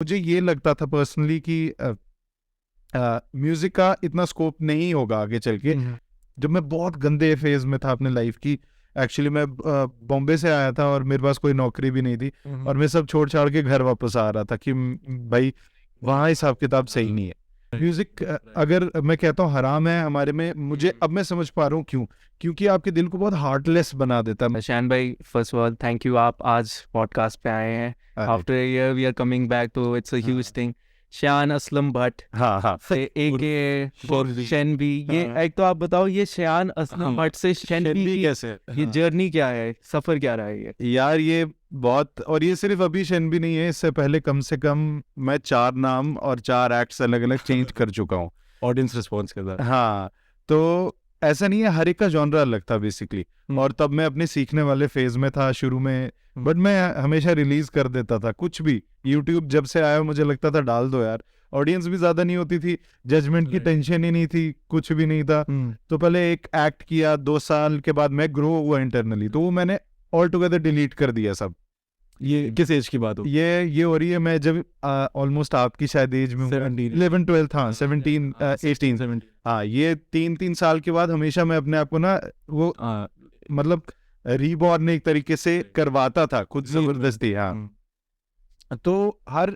मुझे ये लगता था पर्सनली कि म्यूजिक का इतना स्कोप नहीं होगा आगे चल के। जब मैं बहुत गंदे फेज में था अपने लाइफ की, एक्चुअली मैं बॉम्बे से आया था और मेरे पास कोई नौकरी भी नहीं थी, और मैं सब छोड़ छाड़ के घर वापस आ रहा था कि भाई वहाँ हिसाब किताब सही नहीं है। म्यूजिक अगर मैं कहता हूँ हराम है हमारे में, मुझे अब मैं समझ पा रहा हूँ क्यों, क्योंकि आपके दिल को बहुत हार्टलेस बना देता है। शान भाई, first of all thank you, आप आज पॉडकास्ट पे आए हैं। After a year we are coming back, so it's a huge thing. Shaan Aslam Bhatt, हाँ एक शन भी, ये एक तो आप बताओ, ये शान असलम भट्ट से शन भी की कैसे ये जर्नी क्या है, सफर क्या रहा है ये? यार ये बहुत, और ये सिर्फ अभी शन भी नहीं है, इससे पहले कम से कम मैं 4 नाम और 4 एक्ट्स अलग अलग चेंज कर चुका हूँ ऑडियंस रिस्पॉन्स के साथ। हाँ, तो ऐसा नहीं है, हर एक का जॉनरा अलग था बेसिकली। और तब मैं अपने सीखने वाले फेज में था शुरू में, बट मैं हमेशा रिलीज कर देता था कुछ भी। यूट्यूब जब से आया मुझे लगता था डाल दो यार, ऑडियंस भी ज्यादा नहीं होती थी, जजमेंट की टेंशन ही नहीं थी, कुछ भी नहीं था। तो पहले एक एक्ट किया, 2 साल के बाद मैं ग्रो हुआ इंटरनली, तो वो मैंने ऑल टुगेदर डिलीट कर दिया सब। ये किस एज की बात हो? ये हो रही है मैं जब ऑलमोस्ट आपकी शायद एज में 11 12 था, 17 18। हाँ, ये 3 साल के बाद हमेशा मैं अपने आप को ना वो मतलब रीबॉर्न एक तरीके से करवाता था खुद जबरदस्ती। हाँ, तो हर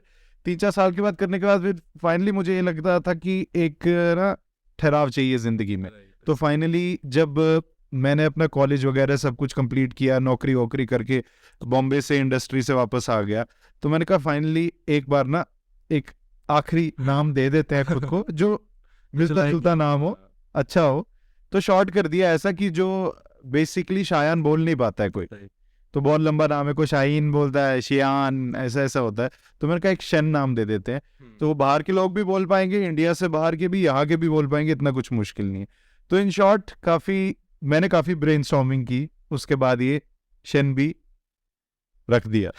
3-4 साल के बाद करने के बाद फिर फाइनली मुझे ये लगता था कि एक ना ठहराव चाहिए जिंदगी में। तो फाइनली जब मैंने अपना कॉलेज वगैरह सब कुछ कंप्लीट किया, नौकरी वोकरी करके बॉम्बे से इंडस्ट्री से वापस आ गया, तो मैंने कहा फाइनली एक बार ना एक आखिरी नाम दे देते हैं खुद को, जो मिलता जुलता नाम हो, अच्छा हो। तो शॉर्ट कर दिया ऐसा कि जो बेसिकली शायान बोल नहीं पाता है कोई, तो बहुत लंबा नाम है, कोई शाहीन बोलता है, शियान, ऐसा ऐसा होता है। तो मैंने कहा एक शन नाम दे देते हैं, तो वो बाहर के लोग भी बोल पाएंगे, इंडिया से बाहर के भी, यहाँ के भी बोल पाएंगे, इतना कुछ मुश्किल नहीं है। तो इन शॉर्ट मैंने काफी ब्रेनस्टॉर्मिंग की, उसके बाद ये शन भी रख दिया।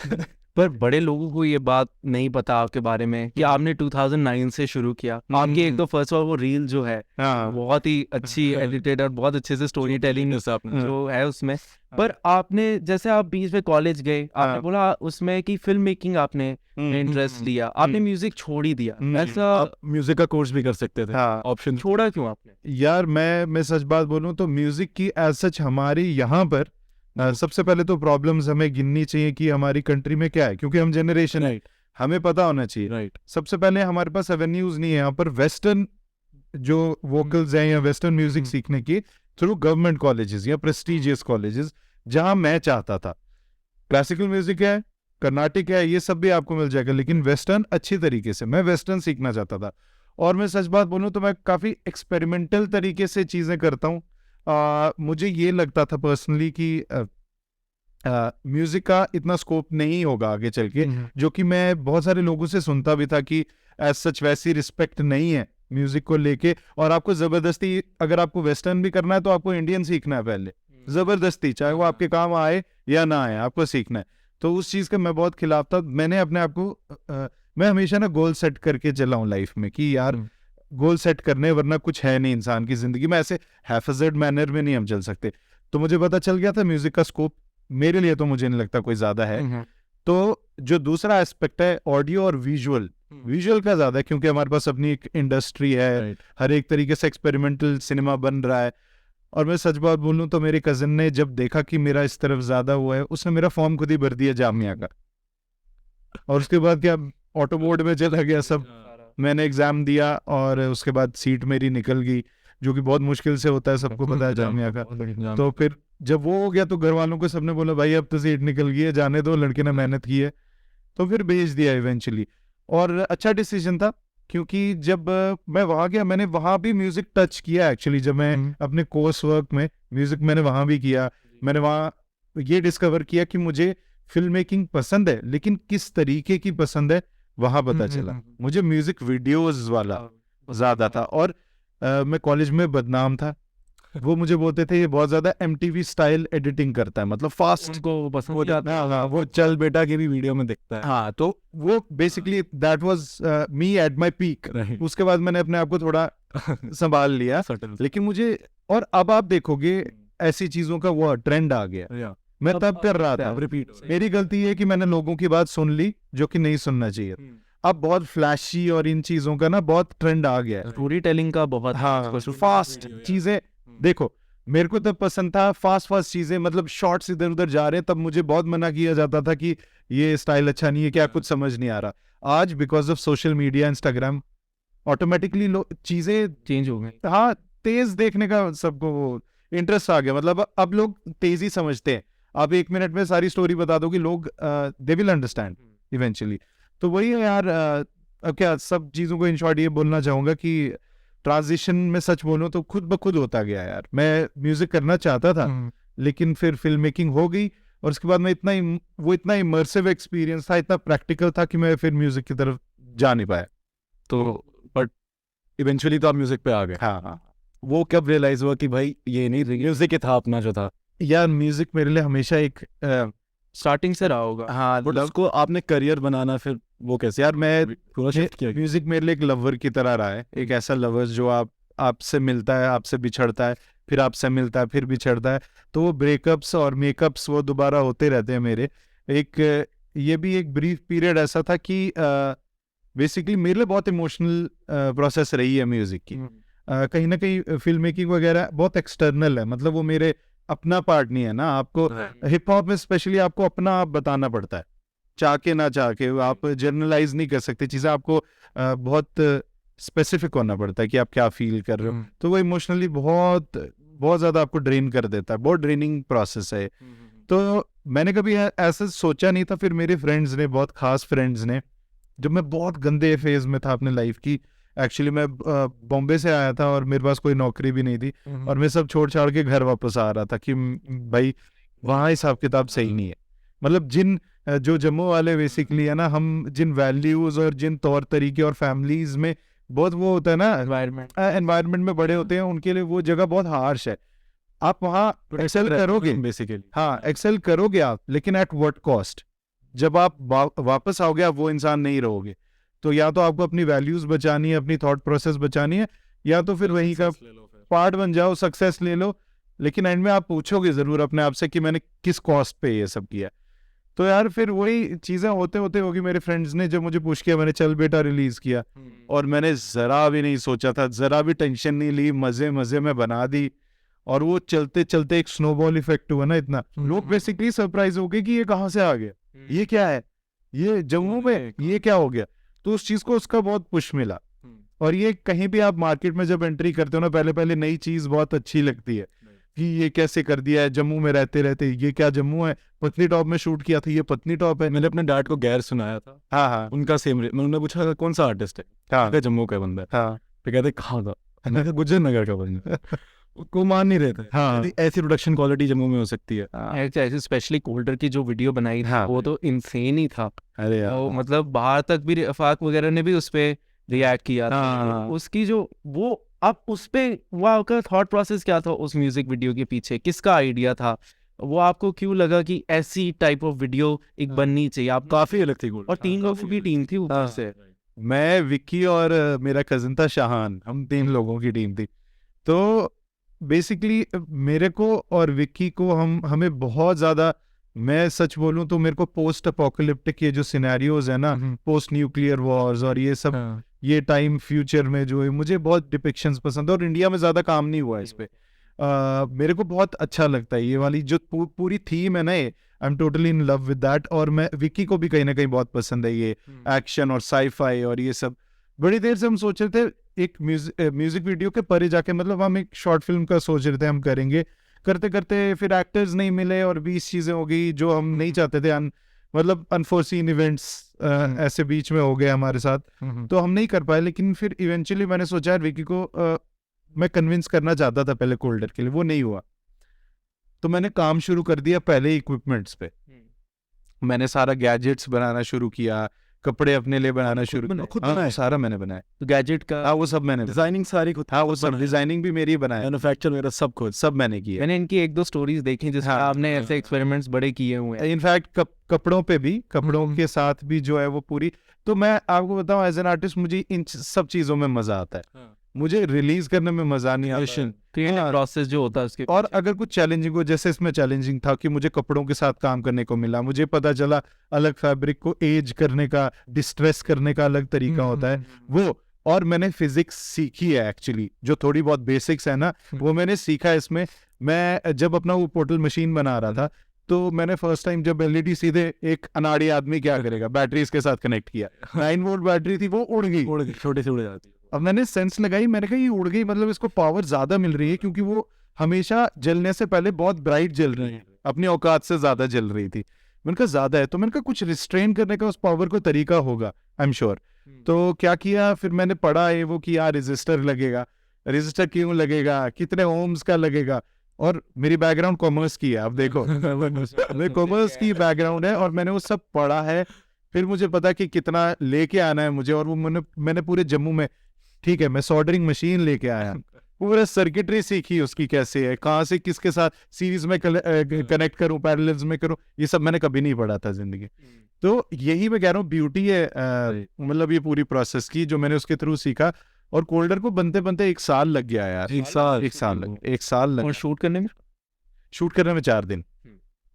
पर बड़े लोगों को ये बात नहीं पता आपके बारे में कि आपने 2009 से शुरू किया। आपकी एक तो फर्स्ट ऑफ वो रील जो है बहुत ही अच्छी एडिटेड और बहुत अच्छे से स्टोरी टेलिंग जो है उसमें। पर आपने जैसे आप बीच में कॉलेज गए, आपने बोला उसमें कि फिल्म मेकिंग आपने इंटरेस्ट लिया, आपने म्यूजिक छोड़ ही दिया। ऐसा आप म्यूजिक का कोर्स भी कर सकते थे, ऑप्शन छोड़ा क्यों आपने? यार मैं सच बात बोलूं तो म्यूजिक की एज सच हमारी यहाँ पर सबसे पहले तो प्रॉब्लम्स हमें गिननी चाहिए कि हमारी कंट्री में क्या है, क्योंकि हम जनरेशन हमें पता होना चाहिए। सबसे पहले हमारे पास एवेन्यूज नहीं है यहाँ पर वेस्टर्न जो वोकल्स हैं या वेस्टर्न म्यूजिक सीखने की, थ्रू गवर्नमेंट कॉलेजेस या प्रेस्टिजियस कॉलेजेस, जहां मैं चाहता था। क्लासिकल म्यूजिक है, कर्नाटिक है, ये सब भी आपको मिल जाएगा, लेकिन वेस्टर्न अच्छी तरीके से, मैं वेस्टर्न सीखना चाहता था। और मैं सच बात बोलूं तो मैं काफी एक्सपेरिमेंटल तरीके से चीजें करता हूँ। मुझे ये लगता था पर्सनली कि म्यूजिक का इतना स्कोप नहीं होगा आगे चल के, जो कि मैं बहुत सारे लोगों से सुनता भी था कि एज सच वैसी रिस्पेक्ट नहीं है म्यूजिक को लेके, और आपको जबरदस्ती अगर आपको वेस्टर्न भी करना है तो आपको इंडियन सीखना है पहले, जबरदस्ती, चाहे वो आपके काम आए या ना आए, आपको सीखना है। तो उस चीज का मैं बहुत खिलाफ था। मैंने अपने आप को मैं हमेशा ना गोल सेट करके चला हूँ लाइफ में कि यार गोल सेट करने, वरना कुछ है नहीं इंसान की जिंदगी में, ऐसे हैफेजेड मैनर में नहीं हम चल सकते। तो मुझे पता चल गया था म्यूजिक का स्कोप मेरे लिए तो मुझे नहीं लगता कोई ज्यादा है। तो जो दूसरा एस्पेक्ट है ऑडियो और विजुअल का ज्यादा है, क्योंकि हमारे पास अपनी एक इंडस्ट्री है, हर एक तरीके से एक्सपेरिमेंटल सिनेमा बन रहा है। और मैं सच बात बोलूं तो मेरे कजन ने जब देखा कि मेरा इस तरफ ज्यादा हुआ है, उसने मेरा फॉर्म खुद ही भर दिया जामिया का, और उसके बाद क्या ऑटो बोर्ड में चला गया सब। मैंने एग्जाम दिया और उसके बाद सीट मेरी निकल गई, जो कि बहुत मुश्किल से होता है, सबको पता है जामिया का। तो फिर जब वो हो गया तो घर वालों को सबने बोला भाई अब तो सीट निकल गई है, जाने दो, लड़के ने मेहनत की है। तो फिर भेज दिया इवेंचुअली, और अच्छा डिसीजन था, क्योंकि जब मैं वहां गया मैंने वहां भी म्यूजिक टच किया एक्चुअली। जब मैं अपने कोर्स वर्क में म्यूजिक मैंने वहां भी किया, मैंने वहां ये डिस्कवर किया कि मुझे फिल्म मेकिंग पसंद है, लेकिन किस तरीके की पसंद है वहां पता चला। मुझे म्यूजिक वीडियोस वाला ज्यादा था, और मैं कॉलेज में बदनाम था। वो मुझे बोलते थे ये बहुत ज्यादा MTV स्टाइल एडिटिंग करता है, मतलब फास्ट को पसंद हो जाता है। हाँ, वो चल बेटा की भी वीडियो में दिखता है। हाँ, तो वो basically that was me at my peak. उसके बाद मैंने अपने आप को थोड़ा संभाल लिया, लेकिन मुझे, और अब आप देखोगे ऐसी चीजों का वो ट्रेंड आ गया। मैं तब कर रहा था, मेरी गलती है कि मैंने लोगों की बात सुन ली जो कि नहीं सुनना चाहिए। अब बहुत फ्लैशी और इन चीजों का ना बहुत ट्रेंड आ गया है। स्टोरी टेलिंग का बहुत हाँ, फास्ट चीजें देखो, मेरे को तब पसंद था फास्ट चीजें, मतलब शॉर्ट्स इधर उधर जा रहे हैं, तब मुझे बहुत मना किया जाता था कि ये स्टाइल अच्छा नहीं है, क्या कुछ समझ नहीं आ रहा। आज because of social media, Instagram, automatically चीजें चेंज हो गई। हाँ, तेज देखने का सबको इंटरेस्ट आ गया। मतलब अब लोग तेजी समझते हैं। आप 1 मिनट में सारी स्टोरी बता दोगे, लोग दे विल अंडरस्टैंड इवेंचुअली। तो वही है यार, अब क्या सब चीज़ों को इन शॉर्ट ये बोलना चाहूँगा कि ट्रांजिशन में सच बोलूँ तो खुद ब खुद होता गया यार। मैं म्यूजिक करना चाहता था, लेकिन फिर फिल्म मेकिंग हो गई, और उसके बाद मैं इतना इमर्सिव एक्सपीरियंस था, इतना प्रैक्टिकल था कि मैं फिर म्यूजिक की तरफ जा नहीं पाया। तो बट इवेंचुअली तो आप म्यूजिक पे आ गए। हाँ, वो कब रियलाइज हुआ कि भाई ये नहीं, म्यूजिक ही था अपना जो था? यार म्यूजिक मेरे लिए हमेशा एक स्टार्टिंग से रहा होगा। हाँ, बट उसको आपने करियर बनाना, फिर वो कैसे? यार मैं पूरा शिफ्ट किया? म्यूजिक मेरे लिए एक लवर की तरह रहा है, एक ऐसा लवर जो आपसे मिलता है, आपसे बिछड़ता है, फिर आपसे मिलता है, फिर बिछड़ता है। तो वो ब्रेकअप्स और मेकअप्स वो दोबारा होते रहते हैं मेरे। ये भी एक ब्रीफ पीरियड ऐसा था कि बेसिकली मेरे लिए बहुत इमोशनल प्रोसेस रही है म्यूजिक की। कहीं ना कहीं फिल्म मेकिंग वगैरह बहुत एक्सटर्नल है, मतलब वो मेरे अपना पार्ट नहीं है ना। आपको हिप हॉप में स्पेशली आपको अपना आप बताना पड़ता है, चाह के ना चाह के। आप जनरलाइज नहीं कर सकते चीज़ें, आपको बहुत स्पेसिफिक होना पड़ता है कि आप क्या फील कर रहे हो। तो वो इमोशनली बहुत बहुत ज़्यादा आपको ड्रेन कर देता है, बहुत ड्रेनिंग प्रोसेस है। तो मैंने कभी ऐसा सोचा नहीं था। फिर मेरे फ्रेंड्स ने, बहुत खास फ्रेंड्स ने, जब मैं बहुत गंदे फेज में था अपने लाइफ की, एक्चुअली मैं बॉम्बे से आया था और मेरे पास कोई नौकरी भी नहीं थी, और मैं सब छोड़ छाड़ के घर वापस आ रहा था कि भाई वहाँ हिसाब किताब सही नहीं है। मतलब जो जम्मू वाले बेसिकली है ना, हम जिन वैल्यूज और जिन तौर तरीके और फैमिलीज में बहुत वो होता है ना, एनवायरनमेंट में बड़े होते हैं, उनके लिए वो जगह बहुत हार्श है। आप वहाँ एक्सेल करोगे बेसिकली, हाँ एक्सेल करोगे आप, लेकिन एट व्हाट कॉस्ट? जब आप वापस आओगे आप वो इंसान नहीं रहोगे। तो या तो आपको अपनी वैल्यूज बचानी है, अपनी थॉट प्रोसेस बचानी है, या तो फिर वहीं का पार्ट बन जाओ, सक्सेस ले लो, लेकिन एंड में आप पूछोगे जरूर अपने आप से कि मैंने किस कॉस्ट पे ये सब किया। तो यार फिर वही चीजें होते होते होगी। मेरे फ्रेंड्स ने जब मुझे पुश किया, मैंने चल बेटा रिलीज किया, और मैंने जरा भी नहीं सोचा था, जरा भी टेंशन नहीं ली, मजे मजे में बना दी। और वो चलते चलते एक स्नोबॉल इफेक्ट हुआ ना इतना, लोग बेसिकली सरप्राइज हो गए कि ये कहाँ से आ गया, ये क्या है, ये जम्मू में ये क्या हो गया। तो उस चीज को उसका बहुत पुश मिला। और ये कहीं भी आप मार्केट में जब एंट्री करते हो ना, पहले पहले नई चीज बहुत अच्छी लगती है कि ये कैसे कर दिया है जम्मू में रहते रहते, ये क्या जम्मू है, पत्नी टॉप में शूट किया था, ये पत्नी टॉप है। मैंने अपने डैड को गैर सुनाया था। हाँ, उनका सेम। मैंने पूछा कौन सा आर्टिस्ट है? हाँ, जम्मू का बंदा है। हाँ, फिर कहते कहाँ का? मैंने कहा गुजर नगर का बंदा। को मान नहीं रहे थे। हाँ, ऐसी प्रोडक्शन क्वालिटी जम्मू में हो सकती है। ऐसे स्पेशली कोल्डर की जो वीडियो बनाई थी, वो तो इंसेन ही था। अरे यार, मतलब बाहर तक भी अफाक वगैरह ने भी उस पे रिएक्ट किया था। उसकी जो वो अब उस पे वो आपका थॉट प्रोसेस क्या था उस म्यूजिक वीडियो के पीछे, किसका आइडिया था? वो आपको क्यों लगा कि ऐसी टाइप ऑफ वीडियो एक बननी चाहिए? आप काफी अलग थी। और 3 लोगों की टीम थी ऊपर से। मैं, विक्की और मेरा कजिन था शाहान, हम 3 लोगों की टीम थी। तो बेसिकली मेरे को और विक्की को हमें बहुत ज्यादा, मैं सच बोलूं तो मेरे को पोस्ट अपोकलिप्टिक ये जो सिनेरियोज है ना, पोस्ट न्यूक्लियर वॉर्स और ये सब, ये टाइम फ्यूचर में जो है, मुझे बहुत डिपिक्शंस पसंद है। और इंडिया में ज्यादा काम नहीं हुआ इस पे। मेरे को बहुत अच्छा लगता है ये वाली जो पूरी थीम है ना, I am totally in love with that. और मैं विक्की को भी कहीं ना कहीं बहुत पसंद है ये एक्शन और साईफाई और ये सब। बड़ी देर से हम सोच रहे थे एक म्यूजिक वीडियो के परे जाके, मतलब हम एक शॉर्ट फिल्म का सोच रहे थे हम करेंगे, करते करते फिर एक्टर्स नहीं मिले और 20 चीजें हो गई जो हम नहीं चाहते थे। मतलब अनफोर्सीन इवेंट्स ऐसे बीच में हो गए हमारे साथ, तो हम नहीं कर पाए। लेकिन फिर इवेंचुअली मैंने सोचा यार विकी को मैं कन्विंस करना चाहता था पहले कोल्डर के लिए, वो नहीं हुआ। तो मैंने काम शुरू कर दिया पहले इक्विपमेंट्स पे। मैंने सारा गैजेट्स बनाना शुरू किया, कपड़े अपने लिए बनाना शुरू किया, खुद बनाया, सारा मैंने बनाया। तो गैजेट का वो सब मैंने, डिजाइनिंग सारी खुद, वो सब डिजाइनिंग भी मेरी बनाया, मैन्युफैक्चर वगैरह सब खुद, सब मैंने किया। मैंने इनकी 1-2 स्टोरीज देखी जिसमें आपने ऐसे एक्सपेरिमेंट्स बड़े किए हुए हैं। इनफैक्ट कपड़ों पे भी, कपड़ों के साथ भी जो है वो पूरी। तो मैं आपको बताऊं, एज एन आर्टिस्ट मुझे इन सब चीजों में मजा आता है। मुझे रिलीज करने में मजा नहीं आता। क्रिएटिव प्रोसेस जो होता है उसके और अगर कुछ चैलेंजिंग हो, जैसे इसमें चैलेंजिंग था कि मुझे कपड़ों के साथ काम करने को मिला, मुझे पता चला अलग फैब्रिक को एज करने का, डिस्ट्रेस करने का अलग तरीका होता है वो। और मैंने फिजिक्स सीखी है एक्चुअली, जो थोड़ी बहुत बेसिक्स है ना वो मैंने सीखा है इसमें। मैं जब अपना वो पोर्टल मशीन बना रहा था तो मैंने फर्स्ट टाइम जब एलईडी सीधे एक अनाड़ी आदमी क्या करेगा, बैटरी इसके साथ कनेक्ट किया, 9 वोल्ट बैटरी थी, वो उड़ गई, छोटे से उड़ जाती है। अब मैंने सेंस लगाई, मैंने कहा ये उड़ गई, मतलब इसको पावर ज्यादा मिल रही है, क्योंकि वो हमेशा जलने से पहले बहुत ब्राइट जल रही है, अपनी औकात से ज्यादा जल रही थी। मैंने कहा ज्यादा है, तो मैंने कहा कुछ रिस्ट्रेन करने का उस पावर को तरीका होगा, आई एम श्योर। तो क्या किया फिर मैंने पढ़ा है वो कि यार रेजिस्टर लगेगा, रेजिस्टर क्यों लगेगा, कितने ओम्स का लगेगा। और मेरी बैकग्राउंड कॉमर्स की है, अब देखो मेरी कॉमर्स की बैकग्राउंड है और मैंने वो सब पढ़ा है। फिर मुझे पता कि कितना लेके आना है मुझे, और वो मैंने पूरे जम्मू में, ठीक है, मैं सोल्डरिंग मशीन लेके आया, पूरा सर्किटरी सीखी उसकी कैसे है, कहाँ से किसके साथ सीरीज में कनेक्ट करूं, पैरेलल्स में करूं, ये सब मैंने कभी नहीं पढ़ा था जिंदगी। तो यही मैं कह रहा हूँ ब्यूटी है मतलब ये पूरी प्रोसेस की जो मैंने उसके थ्रू सीखा। और कोल्डर को बनते बनते 1 साल लग गया यार, 1 साल लग। और शूट करने में 4 दिन।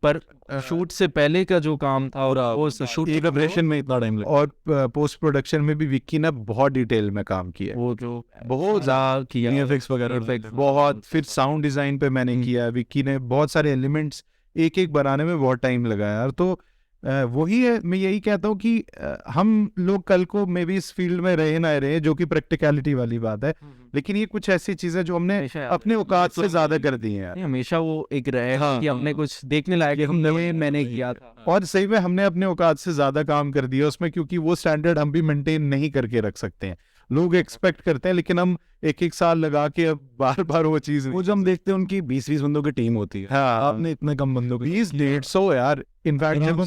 पर शूट से पहले का जो काम था और वो शूट प्रिपरेशन में इतना टाइम लगा। और पोस्ट प्रोडक्शन में भी विक्की ने बहुत डिटेल में काम किया, वो जो बहुत ज्यादा किया, VFX वगैरह बहुत। फिर साउंड डिजाइन पे मैंने किया, विक्की ने बहुत सारे एलिमेंट्स एक एक बनाने में बहुत टाइम लगाया यार। तो वही है, मैं यही कहता हूँ कि हम लोग कल को मे भी इस फील्ड में रहे ना रहे, जो कि प्रैक्टिकलिटी वाली बात है, लेकिन ये कुछ ऐसी चीजें जो हमने अपने औकात से ज्यादा कर दी हैं यार। हमेशा वो एक रहेगा कि हमने कुछ देखने लायक मैंने किया था, और सही में हमने अपने औकात से ज्यादा काम कर दिया उसमें, क्योंकि वो स्टैंडर्ड हम भी मेंटेन नहीं करके रख सकते हैं। लोग एक्सपेक्ट करते हैं, लेकिन हम 1-1 साल लगा के अब बार बार वो चीज, वो जो हम देखते हैं उनकी 20-20 बंदों की टीम होती है, हाँ, आपने इतने कम बंदों की 20-150 यार। इनफैक्ट जब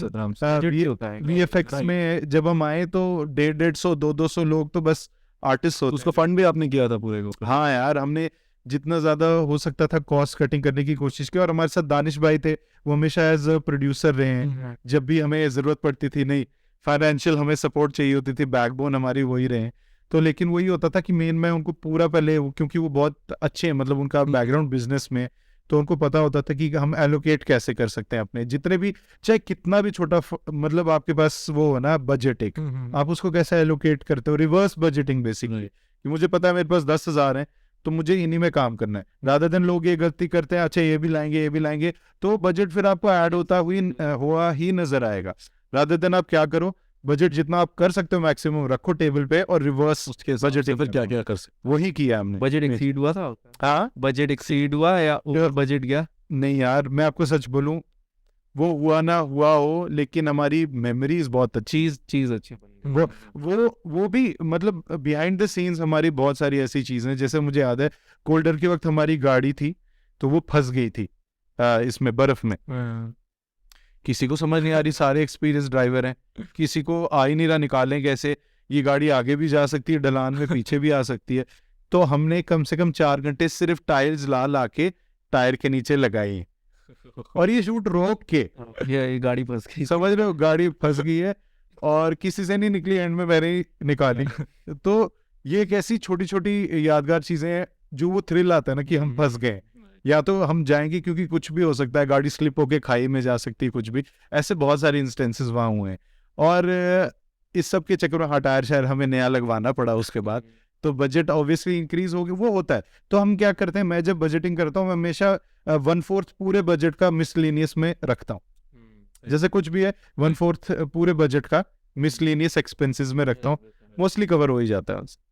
VFX में जब हम आए तो 150-200 लोग तो बस आर्टिस्ट होते। उसको फंड भी आपने किया था पूरे को? हाँ यार, हमने जितना ज्यादा हो सकता था कॉस्ट कटिंग करने की कोशिश की। और हमारे साथ दानिश भाई थे, वो हमेशा एज अ प्रोड्यूसर रहे हैं, जब भी हमें जरूरत पड़ती थी, नहीं फाइनेंशियल हमें सपोर्ट चाहिए होती थी, बैकबोन हमारी वही रहे। तो लेकिन वही होता था कि मेन मैं उनको पूरा पहले, क्योंकि वो बहुत अच्छे हैं, मतलब उनका बैकग्राउंड बिजनेस में, तो उनको पता होता था कि हम एलोकेट कैसे कर सकते हैं अपने जितने भी, चाहे कितना भी छोटा मतलब आपके पास वो है ना बजट, एक आप उसको कैसे एलोकेट करते हो, रिवर्स बजटिंग बेसिकली, कि मुझे पता है मेरे पास 10,000 है तो मुझे इन्हीं में काम करना है। रादर देन लोग ये गलती करते हैं, अच्छा ये भी लाएंगे, तो बजट फिर आपको ऐड होता हुआ ही नजर आएगा। रादर देन आप क्या करो, बजट जितना आप कर सकते हो मैक्सिमम रखो टेबल पे, और रिवर्स उसके बजट से फिर क्या क्या कर सकते, वही किया हमने। बजट एक्सीड हुआ था? हाँ, बजट एक्सीड हुआ या ओवर बजट गया? नहीं यार, मैं आपको सच बोलूं, वो हुआ ना हुआ हो, लेकिन हमारी मेमोरीज बहुत अच्छी, चीज अच्छी बनी। वो भी मतलब बिहाइंड द सीन्स हमारी बहुत सारी ऐसी चीजें, जैसे मुझे याद है कोल्डर के वक्त हमारी गाड़ी थी तो वो फंस गई थी इसमें बर्फ में, किसी को समझ नहीं आ रही, सारे एक्सपीरियंस ड्राइवर हैं, किसी को आ ही नहीं रहा निकालें कैसे, ये गाड़ी आगे भी जा सकती है ढलान में, पीछे भी आ सकती है। तो हमने कम से कम 4 घंटे सिर्फ टायर्स ला के टायर के नीचे लगाई, और ये शूट रोक के, ये गाड़ी फंस गई, समझ रहे हो, गाड़ी फंस गई है और किसी से नहीं निकली, एंड में मैंने ही निकाली। तो ये एक ऐसी छोटी छोटी यादगार चीजें हैं जो वो थ्रिल आता है ना कि हम फंस गए, या तो हम जाएंगे, क्योंकि कुछ भी हो सकता है, गाड़ी स्लिप होके खाई में जा सकती है, कुछ भी ऐसे बहुत सारे इंस्टेंसेस वहाँ हुए हैं। और इस सब के चक्कर में टायर शायर हमें नया लगवाना पड़ा उसके बाद, तो बजट ऑब्वियसली इंक्रीज हो गया, वो होता है। तो हम क्या करते हैं, मैं जब बजटिंग करता हूँ मैं हमेशा 1/4 पूरे बजट का मिसलेनियस में रखता हूँ, जैसे कुछ भी है 1/4 पूरे बजट का मिसलेनियस एक्सपेंसेस में रखता हूँ, मोस्टली कवर हो ही जाता है।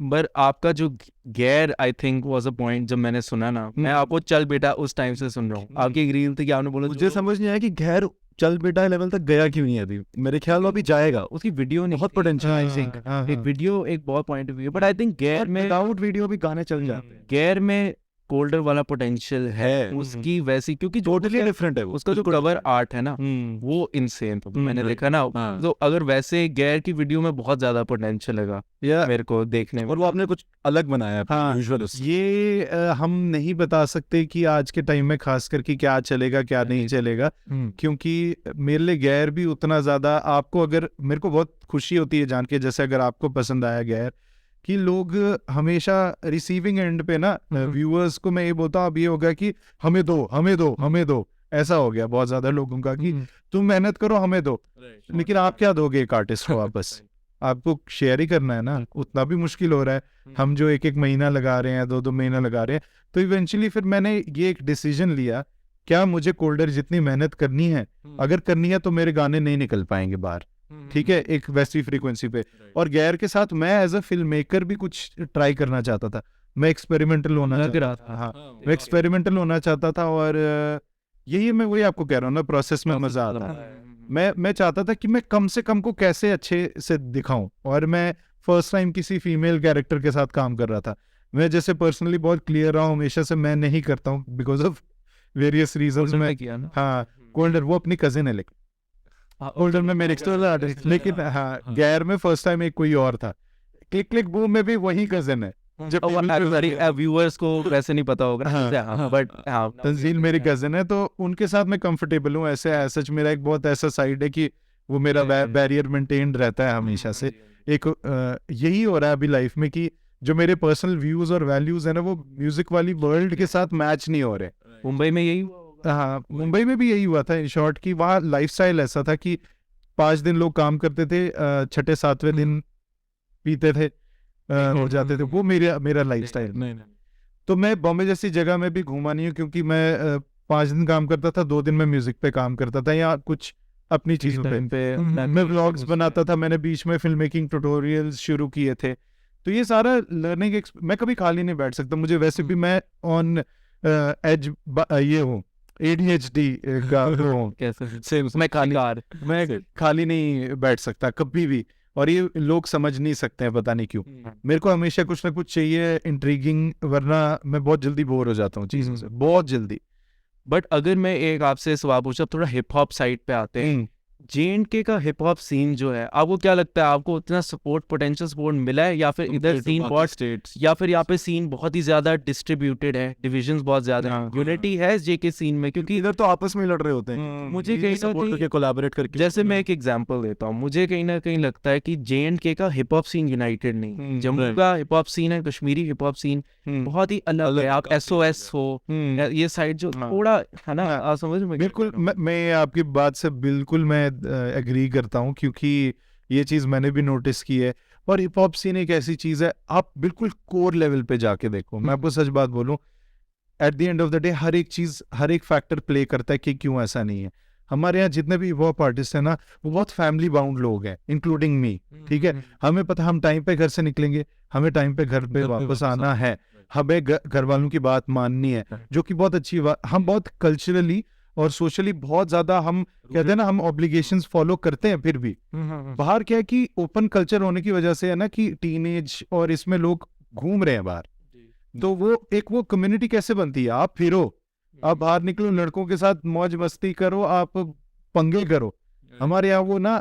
पर आपका जो गैर I think was a point, जब मैंने सुना ना, मैं आपको चल बेटा उस टाइम से सुन रहा हूँ, आपकी एक रील थी कि आपने बोला, मुझे समझ नहीं आया कि गैर चल बेटा लेवल तक गया क्यों नहीं है अभी, मेरे ख्याल में अभी जाएगा, उसकी वीडियो नहीं, बहुत पोटेंशियल आई थिंक एक वीडियो एक बहुत point of view, but I think गैर में विदाउट वीडियो भी गाने चल जाते हैं, गैर में कोल्डर वाला पोटेंशियल है उसकी वैसी, क्योंकि टोटली डिफरेंट है वो, उसका जो कवर आर्ट है ना वो इनसेन, मैंने देखा ना, तो अगर वैसे गैर की वीडियो में बहुत ज्यादा पोटेंशियल लगा मेरे को देखने में, और वो आपने कुछ अलग बनाया है यूजुअल। ये हम नहीं बता सकते कि आज के टाइम में खास करके क्या चलेगा क्या नहीं चलेगा, क्योंकि मेरे लिए गैर भी उतना ज्यादा, आपको अगर, मेरे को बहुत खुशी होती है जान के, जैसे अगर आपको पसंद आया गैर, कि लोग हमेशा रिसीविंग एंड पे ना व्यूअर्स को मैं ये बोलता हूँ, अब ये होगा कि हमें दो हमें दो हमें दो, ऐसा हो गया बहुत ज्यादा लोगों का कि तुम मेहनत करो हमें दो, लेकिन आप क्या दोगे एक आर्टिस्ट को वापस? आपको शेयर ही करना है ना, उतना भी मुश्किल हो रहा है। हम जो एक एक महीना लगा रहे हैं, 2-2 महीना लगा रहे हैं, तो इवेंचुअली फिर मैंने ये एक डिसीजन लिया, क्या मुझे कोल्डर जितनी मेहनत करनी है, अगर करनी है तो मेरे गाने नहीं निकल पाएंगे बाहर, ठीक है, एक वैसी फ्रीक्वेंसी पे। और गैर के साथ मैं एज अ फिल्म मेकर भी कुछ ट्राई करना चाहता था, मैं एक्सपेरिमेंटल होना चाहता था। हाँ, मैं एक्सपेरिमेंटल होना चाहता था, और यही मैं वही आपको कह रहा हूँ ना, प्रोसेस में मजा आता है। मैं चाहता था कि मैं कम से कम को कैसे अच्छे से दिखाऊं, और मैं फर्स्ट टाइम किसी फीमेल कैरेक्टर के साथ काम कर रहा था। मैं जैसे पर्सनली बहुत क्लियर रहा हूँ हमेशा से, मैं नहीं करता हूँ बिकॉज ऑफ वेरियस रीजंस में किया ना। हाँ, कोल्डर वो अपनी कजिन है, लेकिन कोल्डर में मेरे एक्सटर्नल आर्टिस्ट, लेकिन हाँ गैर में फर्स्ट टाइम एक कोई और था। क्लिक क्लिक बूम में भी वही कजिन है। जब व्यूअर्स को वैसे नहीं पता होगा, बट तंजील मेरी कजिन है, तो उनके साथ मैं कंफर्टेबल हूँ। ऐसे सच मेरा एक बहुत ऐसा साइड है कि वो मेरा बैरियर मेंटेन रहता है हमेशा से। एक यही हो रहा है अभी लाइफ में कि जो मेरे पर्सनल व्यूज और वैल्यूज है ना, वो म्यूजिक वाली वर्ल्ड के साथ मैच नहीं हो रहे। मुंबई में यही हुआ। हाँ, मुंबई में भी यही हुआ था इन शॉर्ट, कि वहाँ लाइफस्टाइल ऐसा था कि 5 दिन लोग काम करते थे, 6-7वें दिन पीते थे, हो जाते थे। वो मेरा लाइफस्टाइल। तो मैं बॉम्बे जैसी जगह में भी घूमा नहीं हूँ, क्योंकि मैं 5 दिन काम करता था, 2 दिन में म्यूजिक पे काम करता था, या कुछ अपनी चीजों पे मैं व्लॉग्स बनाता था। मैंने बीच में फिल्म मेकिंग ट्यूटोरियल्स शुरू किए थे। तो ये सारा लर्निंग, मैं कभी खाली नहीं बैठ सकता। मुझे वैसे भी मैं ऑन एज ये हूँ, ADHD का हूँ, मैं खाली नहीं बैठ सकता कभी भी, और ये लोग समझ नहीं सकते हैं, पता नहीं क्यों। मेरे को हमेशा कुछ ना कुछ चाहिए इंट्रीगिंग, वरना मैं बहुत जल्दी बोर हो जाता हूँ चीजों से, बहुत जल्दी। बट अगर मैं एक आपसे सवाल पूछूं, थोड़ा हिप हॉप साइड पे आते हैं, JNK का हिप हॉप सीन जो है, आपको क्या लगता है, आपको उतना सपोर्ट, पोटेंशियल सपोर्ट मिला है, या फिर इधर सीन बहुत स्टेट्स, या फिर यहाँ पे सीन बहुत ही ज्यादा डिस्ट्रीब्यूटेड है, डिविजन्स बहुत ज्यादा है, यूनिटी है JK सीन में? क्योंकि इधर तो आपस में लड़ रहे होते हैं, मुझे कहीं ना कहीं कोलैबोरेट करके। जैसे मैं एक एग्जांपल देता हूँ, मुझे कहीं ना कहीं लगता है कि JNK का हिप हॉप सीन यूनाइटेड नहीं, जम्मू का हिप हॉप सीन है, कश्मीरी हिप हॉप सीन बहुत ही अलग है। आप SOS हो, ये साइड जो थोड़ा है ना, आप समझ में? बिल्कुल, मैं आपकी बात से बिल्कुल मैं एग्री करता हूँ, क्योंकि ये चीज मैंने भी नोटिस की है। और हिप हॉप सीन एक ऐसी चीज है, आप बिल्कुल कोर लेवल पे जाके देखो, मैं आपको सच बात बोलूं, at the end of the day हर एक चीज, हर एक फैक्टर प्ले करता है कि क्यों ऐसा नहीं है। हमारे यहाँ जितने भी हिप हॉप आर्टिस्ट हैं ना, वो बहुत फैमिली बाउंड लोग हैं, इंक्लूडिंग मी, ठीक है। हमें पता, हम टाइम पे घर से निकलेंगे, हमें टाइम पे घर पे वापस आना है, हमें घर वालों की बात माननी है, जो कि बहुत अच्छी बात। हम बहुत कल्चरली और सोशली बहुत ज्यादा, हम कहते हैं ना, हम ऑब्लिगेशंस फॉलो करते हैं। फिर भी बाहर क्या है कि ओपन कल्चर होने की वजह से है ना, कि टीनेज और इसमें लोग घूम रहे हैं बाहर, तो वो कम्युनिटी कैसे बनती है? आप फिरो, आप बाहर निकलो, लड़कों के साथ मौज मस्ती करो, आप पंगे करो। हमारे यहाँ वो ना,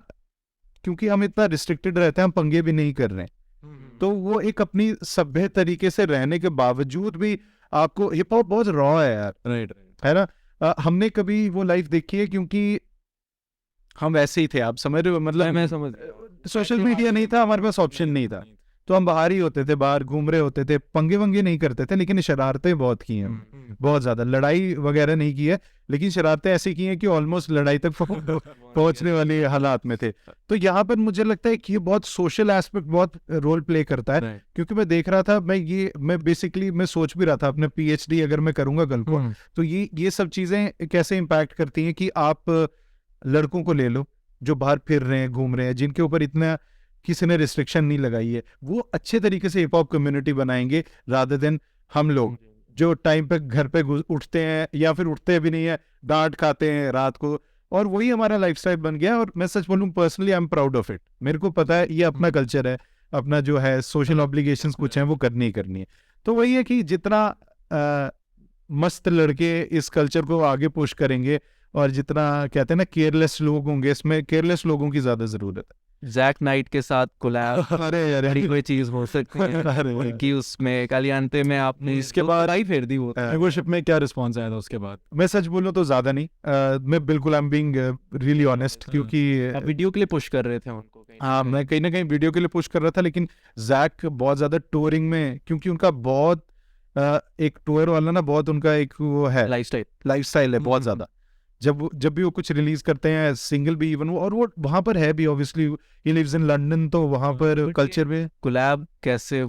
क्योंकि हम इतना रिस्ट्रिक्टेड रहते हैं, हम पंगे भी नहीं कर रहे हैं। तो वो एक अपनी सभ्य तरीके से रहने के बावजूद भी आपको, हिप हॉप बहुत रॉ है यार, राइट, है ना। हमने कभी वो लाइफ देखी है, क्योंकि हम वैसे ही थे, आप समझ रहे हो, मतलब मैं समझ, सोशल मीडिया नहीं था, हमारे पास ऑप्शन नहीं था, तो हम बाहर ही होते थे, बाहर घूम रहे होते थे, पंगे वंगे नहीं करते थे, लेकिन शरारतें बहुत की हैं, बहुत ज्यादा। लड़ाई वगैरह नहीं की है, लेकिन शरारतें ऐसी की हैं कि ऑलमोस्ट लड़ाई तक पहुंचने वाले हालात में थे। तो यहाँ पर मुझे लगता है कि ये बहुत सोशल एस्पेक्ट बहुत रोल प्ले करता है, क्योंकि मैं देख रहा था, मैं बेसिकली मैं सोच भी रहा था अपने PhD अगर मैं करूंगा कल को, तो ये सब चीजें कैसे इम्पैक्ट करती हैं। कि आप लड़कों को ले लो जो बाहर फिर रहे हैं, घूम रहे हैं, जिनके ऊपर इतना किसी ने रिस्ट्रिक्शन नहीं लगाई है, वो अच्छे तरीके से हिप हॉप कम्युनिटी बनाएंगे, रादर देन हम लोग जो टाइम पे घर पे उठते हैं, या फिर उठते भी नहीं है, डांट खाते हैं रात को, और वही हमारा लाइफस्टाइल बन गया। और मैं सच बोलूं, personally I am proud of it. मेरे को पता है ये अपना कल्चर है, अपना जो है सोशल ऑब्लिगेशंस कुछ हैं, वो करनी ही करनी है। तो वही है कि जितना मस्त लड़के इस कल्चर को आगे पुश करेंगे, और जितना कहते हैं ना केयरलेस लोग होंगे, इसमें केयरलेस लोगों की ज्यादा जरूरत है। जैक नाइट के साथ कोलैब अरे यार बड़ी कोई चीज हो सकती है कि उसमें कलियानते में आपने इसके बाद आई फेर दी वो। मेंबरशिप में क्या रिस्पॉन्स आया था उसके बाद? मैं सच बोलूं तो ज्यादा नहीं, मैं बिल्कुल I am being really honest, क्योंकि आप वीडियो के लिए पुश कर रहे थे उनको कहीं हाँ मैं कहीं ना कहीं वीडियो के लिए पुश कर रहा था, लेकिन जैक बहुत ज्यादा टूरिंग में, क्योंकि उनका बहुत एक टूर वाला ना बहुत उनका एक वो है लाइफस्टाइल है बहुत ज्यादा। जब भी वो कुछ रिलीज करते हैं सिंगल भी इवन वो, और वो वहां पर है भी obviously, he lives in London, तो वहां पर कल्चर में कोलैब कैसे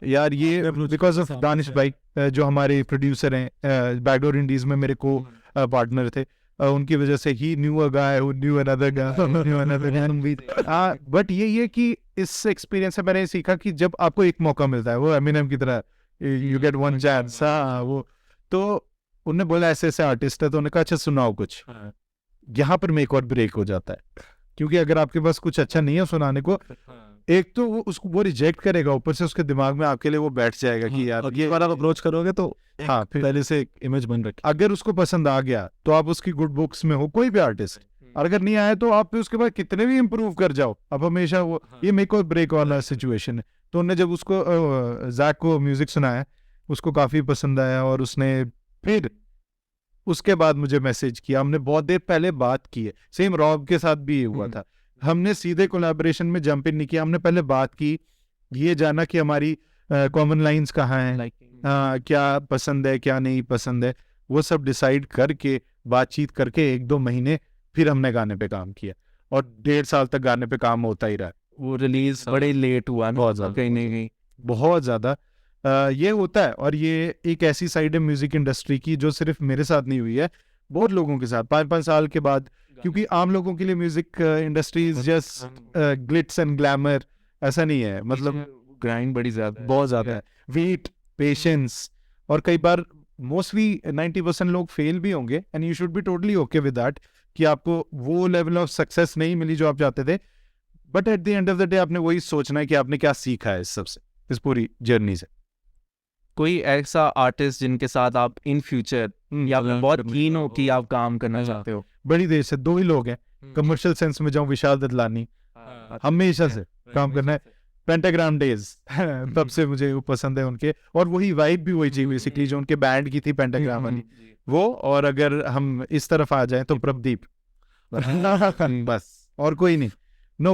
यार ये बिकॉज ऑफ दानिश भाई जो हमारे प्रोड्यूसर हैं बैकडोर इंडीज में मेरे को पार्टनर थे, उनकी वजह से ही knew a guy who knew another guy. But यही है कि इस एक्सपीरियंस से मैंने सीखा कि जब आपको एक मौका मिलता है, वो एमिनेम की तरह यू गेट वन चांस, हाँ वो, तो उन्होंने बोला ऐसे ऐसे आर्टिस्ट है, तो उन्होंने कहा अच्छा सुनाओ कुछ। यहाँ पर मेक और ब्रेक हो जाता है, क्योंकि अगर आपके पास कुछ अच्छा नहीं है सुनाने को, एक तो वो उसको वो रिजेक्ट करेगा, ऊपर से उसके दिमाग में आपके लिए वो बैठ जाएगा कि यार ये बार आप अप्रोच करोगे तो हाँ फिर पहले से एक इमेज बन रखी। अगर उसको पसंद आ गया तो आप उसकी गुड बुक्स में हो, कोई भी आर्टिस्ट, और अगर नहीं आया तो आप फिर उसके बाद कितने भी इम्प्रूव कर जाओ, अब हमेशा वो ये मेक और ब्रेक वाला सिचुएशन है। तो उन्होंने जब उसको जैक को म्यूजिक सुनाया, उसको काफी पसंद आया, और उसने फिर उसके बाद मुझे मैसेज किया। हमने बहुत देर पहले बात की है, सेम रॉब के साथ भी ये हुआ था, हमने सीधे कोलैबोरेशन में जंप इन नहीं किया, हमने पहले बात की, ये जाना कि हमारी कॉमन लाइंस कहाँ हैं, क्या पसंद है क्या नहीं पसंद है, वो सब डिसाइड करके बातचीत करके 1-2 महीने फिर हमने गाने पे काम किया, और 1.5 साल तक गाने पे काम होता ही रहा। वो रिलीज बड़े लेट हुआ ना, बहुत ज्यादा, कहीं ना कहीं बहुत ज्यादा ये होता है। और ये एक ऐसी साइड है म्यूजिक इंडस्ट्री की जो सिर्फ मेरे साथ नहीं हुई है, बहुत लोगों के साथ 5-5 साल के बाद, क्योंकि आम लोगों के लिए music industry is just Glitz and glamour, ऐसा नहीं है, मतलब ग्राइंड बड़ी ज्यादा बहुत ज्यादा है, वेट, पेशेंस, और कई बार मोस्टली 90% लोग फेल भी होंगे, and you should be totally okay with that कि आपको वो लेवल ऑफ सक्सेस नहीं मिली जो आप चाहते थे, but at the end of the day आपने वही सोचना है कि आपने क्या सीखा है इस सबसे, इस पूरी जर्नी से। कोई ऐसा आर्टिस्ट जिनके साथ आप इन फ्यूचर या बहुत कीन हो कि आप काम करना चाहते हो? बड़ी देर से 2 ही लोग हैं, कमर्शियल सेंस में जाऊं विशाल ददलानी, हमेशा से काम करना है, पेंटाग्राम डेज तब से मुझे वो पसंद है उनके, और वही वाइब भी वही चाहिए बेसिकली जो उनके बैंड की थी पेंटाग्राम वाली वो, और अगर हम इस तरफ आ जाएं तो प्रभदीप बस, और कोई नहीं, नो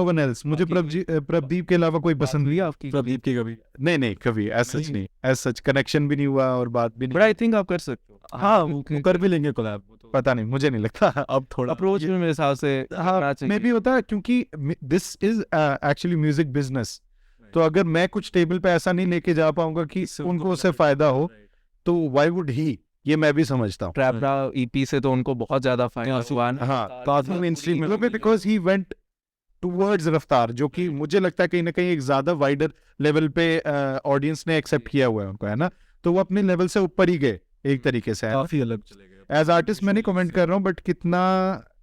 वन एल्स। मुझे प्रभदीप के अलावा कोई पसंद नहीं। आपकी प्रदीप की कभी नहीं कभी एज सच नहीं, एज सच कनेक्शन भी नहीं हुआ और बात भी बट नहीं, आई थिंक आप कर सकते हो। हाँ वो कर भी लेंगे कोलैब, पता नहीं, मुझे नहीं लगता अब थोड़ा अप्रोच में मेरे हिसाब से हाँ मे भी होता है, क्योंकि this is actually music business, तो अगर मैं कुछ टेबल पे ऐसा नहीं लेके जा पाऊंगा कि उनको उससे फायदा हो, तो व्हाई वुड ही, ये मैं भी समझता हूँ। ट्रैपरा ईपी से तो उनको बहुत ज्यादा फायदा हुआ ना। हाँ काफी मेनस्ट्रीम में, बिकॉज ही वेंट टुवर्ड्स रफ्तार, जो कि मुझे लगता है कहीं ना कहीं एक ज्यादा वाइडर लेवल पे ऑडियंस ने एक्सेप्ट किया हुआ है उनको, है ना, तो वो अपने लेवल से ऊपर ही गए एक तरीके से, काफी अलग चले गए। एज आर्टिस्ट मैं नहीं कमेंट कर रहा हूँ, बट कितना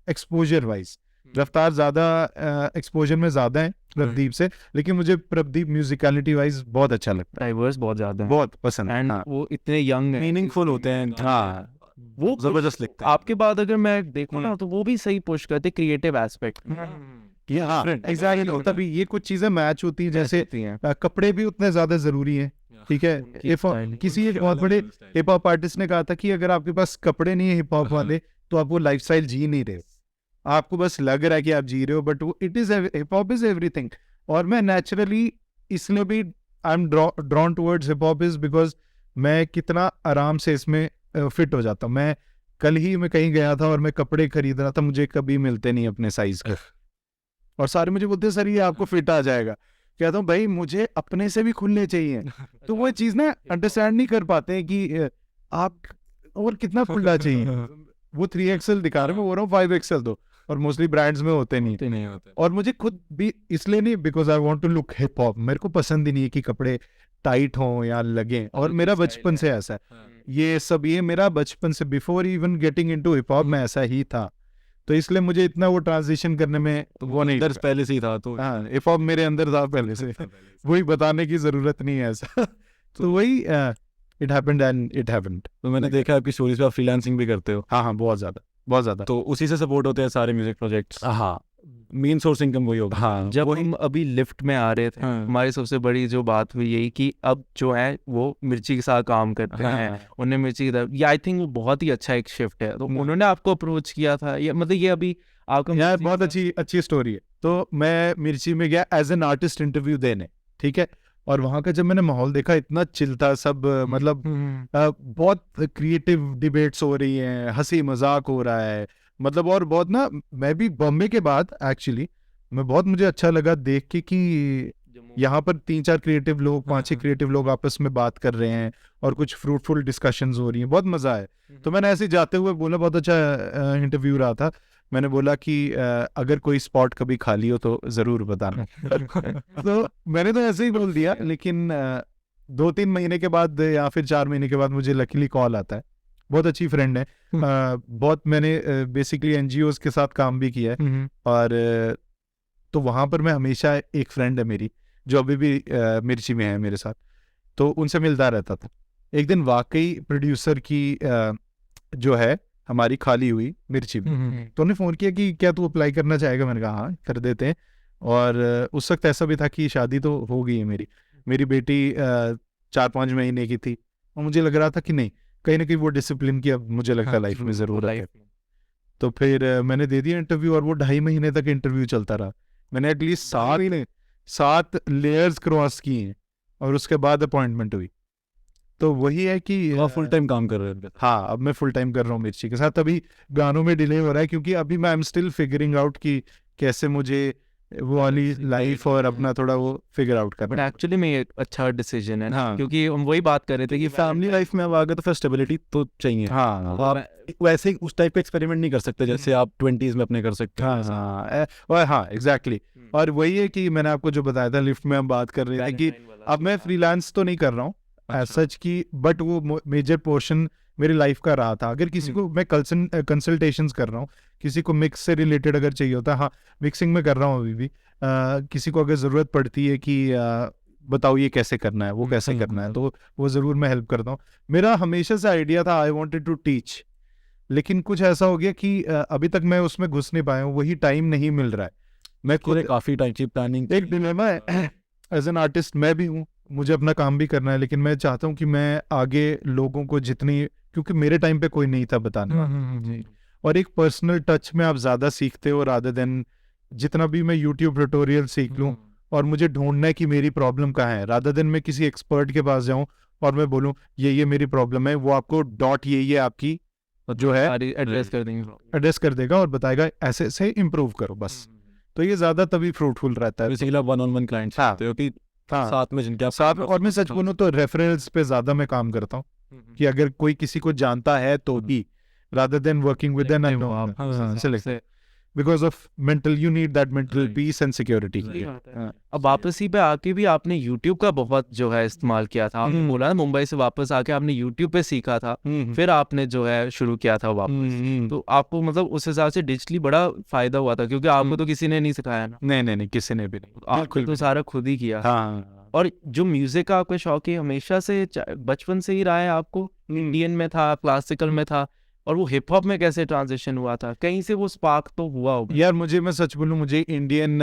एक्सपोजर वाइज रफ्तार ज्यादा एक्सपोजर में ज्यादा है प्रदीप से, लेकिन मुझे प्रदीप म्यूजिकलिटी वाइज बहुत अच्छा लगता है, डाइवर्स बहुत ज्यादा है, बहुत पसंद है। एंड हाँ, वो इतने यंग है, मीनिंगफुल होते हैं, हाँ वो जबरदस्त लिखते हैं। आपके बाद अगर मैं देखूं ना तो वो भी सही पुश करते क्रिएटिव एस्पेक्ट ये हाँ एग्जैक्टली होता भी, ये कुछ चीजें मैच होती हैं, जैसे कपड़े भी उतने ज्यादा जरूरी हैं, ठीक है। किसी एक बहुत बड़े हिप हॉप आर्टिस्ट ने कहा था कि अगर आपके पास कपड़े नहीं है हिप हॉप वाले, तो आप वो लाइफस्टाइल जी नहीं रहे, आपको बस लग रहा है कि आप जी रहे हो, but it is hip hop is everything. और मैं नेचुरली इसलिए भी I am drawn towards hip hop is because मैं कितना आराम से इसमें फिट हो जाता हूँ। मैं कल ही मैं कहीं गया था और मैं कपड़े खरीद रहा था, मुझे कभी मिलते नहीं अपने साइज के, और सारे मुझे बोलते सर ये आपको फिट आ जाएगा, कहता हूँ भाई मुझे अपने से भी खुलने चाहिए। तो वो चीज ना अंडरस्टैंड नहीं कर पाते हैं कि आप और कितना खुला चाहिए, वो 3XL दिखा रहे हैं, मैं बोल रहा हूँ 5XL दो, और मोस्टली ब्रांड्स में होते नहीं होते। और मुझे खुद भी इसलिए नहीं, because I want to look hip hop, मेरे को पसंद ही नहीं है कि कपड़े टाइट हों या लगे, और मेरा बचपन से ऐसा है ये सब, ये मेरा बचपन से before even getting into hip hop मैं ऐसा ही था, तो इसलिए मुझे इतना वो ट्रांजिशन करने में तो वो नहीं, अंदर पहले से ही था, तो हाँ हिप हॉप मेरे अंदर था पहले से, वही बताने की जरूरत नहीं है ऐसा। तो वही it happened and it happened. तो मैंने देखा आपकी स्टोरीज पे आप फ्रीलांसिंग भी करते हो। हाँ बहुत ज्यादा, बहुत ज्यादा। तो उसी से सपोर्ट होते हैं सारे म्यूजिक प्रोजेक्ट्स। हाँ मेन सोर्स इनकम वही होगा। हाँ जब हम अभी लिफ्ट में आ रहे थे, हमारी सबसे बड़ी जो बात हुई यही कि अब जो है वो मिर्ची के साथ काम करते हैं, उन्हें मिर्ची की तरफ, ये आई थिंक वो बहुत ही अच्छा एक शिफ्ट है। तो उन्होंने आपको अप्रोच किया था, ये मतलब ये अभी आपका यार बहुत अच्छी स्टोरी है। तो मैं मिर्ची में गया एज एन आर्टिस्ट इंटरव्यू देने, ठीक है, और वहाँ का जब मैंने माहौल देखा इतना चिल था सब, मतलब बहुत क्रिएटिव डिबेट्स हो रही हैं, हंसी मजाक हो रहा है, मतलब और बहुत ना, मैं भी बॉम्बे के बाद एक्चुअली मुझे अच्छा लगा देख के कि यहाँ पर 3-4 क्रिएटिव लोग, 5-6 क्रिएटिव लोग आपस में बात कर रहे हैं और कुछ फ्रूटफुल डिस्कशंस हो रही हैं, बहुत मजा है। तो मैंने ऐसे जाते हुए बोला, बहुत अच्छा इंटरव्यू रहा था, मैंने बोला कि अगर कोई स्पॉट कभी खाली हो तो जरूर बताना। तो मैंने तो ऐसे ही बोल दिया, लेकिन 2-3 महीने के बाद या फिर 4 महीने के बाद मुझे लकीली कॉल आता है, बहुत अच्छी फ्रेंड है, बहुत मैंने बेसिकली एनजीओज के साथ काम भी किया है, और तो वहां पर मैं हमेशा, एक फ्रेंड है मेरी जो अभी भी मिर्ची में है मेरे साथ, तो उनसे मिलता रहता था। एक दिन वाकई प्रोड्यूसर की जो है हमारी खाली हुई मिर्ची में, तो उन्होंने फ़ोन किया कि क्या तू अप्लाई करना चाहेगा, मैंने कहा हाँ कर देते हैं। और उस वक्त ऐसा भी था कि शादी तो हो गई है मेरी बेटी 4-5 महीने की थी, और मुझे लग रहा था कि नहीं, कहीं ना कहीं वो डिसिप्लिन की अब मुझे लगता है लाइफ में ज़रूरत है। तो फिर मैंने दे दिया इंटरव्यू, और वो 2.5 महीने तक इंटरव्यू चलता रहा। मैंने एटलीस्ट 7 लेयर्स क्रॉस किए हैं, और उसके बाद अपॉइंटमेंट हुई। तो वही है कि आप फुल टाइम काम कर रहे हैं? हाँ, अब मैं फुल टाइम कर रहा हूँ मिर्ची के साथ। अभी गानों में डिले हो रहा है क्योंकि अभी मैं I am still figuring out कि कैसे मुझे वो वाली लाइफ और अपना थोड़ा वो फिगर आउट करना। बट एक्चुअली में ये अच्छा डिसीजन है, हाँ, क्योंकि हम वही बात कर रहे थे कि फैमिली लाइफ में अब आ गए तो फिर स्टेबिलिटी तो चाहिए। हाँ, आप वैसे ही उस टाइप का एक्सपेरिमेंट नहीं कर सकते जैसे आप 20s में अपने कर सकते हैं। हाँ एग्जैक्टली। और वही है कि मैंने आपको जो बताया था, लिफ्ट में हम बात कर रहे थे कि अब मैं फ्रीलांस तो नहीं कर रहा हूँ एज सच की, बट वो मेजर पोर्शन मेरी लाइफ का रहा था। अगर किसी को मैं कंसल्टेशंस कर रहा हूँ, किसी को मिक्स से रिलेटेड अगर चाहिए होता है, हाँ मिक्सिंग में कर रहा हूँ अभी भी, किसी को अगर ज़रूरत पड़ती है कि बताओ ये कैसे करना है, वो कैसे करना है, तो वो ज़रूर मैं हेल्प करता हूँ। मेरा हमेशा से आइडिया था, आई वॉन्टेड टू टीच, लेकिन कुछ ऐसा हो गया कि अभी तक मैं उसमें घुस नहीं पाया हूँ, वही टाइम नहीं मिल रहा है। मैं खुद काफ़ी टाइम की प्लानिंग, एक डिलेमा है एज एन आर्टिस्ट मैं भी हूँ, मुझे अपना काम भी करना है, लेकिन मैं चाहता हूँ कि मैं आगे लोगों को जितनी, क्योंकि मेरे टाइम पे कोई नहीं था बताने, और एक पर्सनल टच में आप ज़्यादा सीखते हो रादर देन जितना भी मैं यूट्यूब ट्यूटोरियल सीख लूँ और मुझे ढूंढना है कि मेरी प्रॉब्लम कहाँ है, रादर देन मैं किसी एक्सपर्ट के पास जाऊँ और मैं बोलूँ ये मेरी प्रॉब्लम है, वो आपको डॉट ये आपकी जो है एड्रेस कर देगा और बताएगा ऐसे से इम्प्रूव करो बस। तो ये ज़्यादा तभी फ्रूटफुल रहता है। बेसिकली 1-on-1 क्लाइंट्स हाँ, कि हाँ, साथ में जिनके आप साथ में, और मैं सच बोलूं तो रेफरेंस पे ज्यादा मैं काम करता हूँ कि अगर कोई किसी को जानता है तो भी, rather than working with an unknown, because of mental, you need that mental peace and security. अब वापस ही पे आके भी आपने YouTube का बहुत जो है इस्तेमाल किया था, आपने बोला ना मुंबई से वापस आके आपने YouTube पे सीखा था, फिर आपने जो है शुरू किया था वापस, तो आपको मतलब उस हिसाब से डिजिटली बड़ा फायदा हुआ था, क्योंकि आपको तो किसी ने नहीं सिखाया ना। नहीं, किसी ने भी नहीं, आपको तो सारा खुद ही किया। हाँ। और जो म्यूजिक का आपका शौक है हमेशा से बचपन से ही रहा है, आपको इंडियन में था, क्लासिकल में था, और वो हिप हॉप में कैसे ट्रांजिशन हुआ था? कहीं से वो स्पार्क तो हुआ होगा। यार मैं सच बोलूं, मुझे इंडियन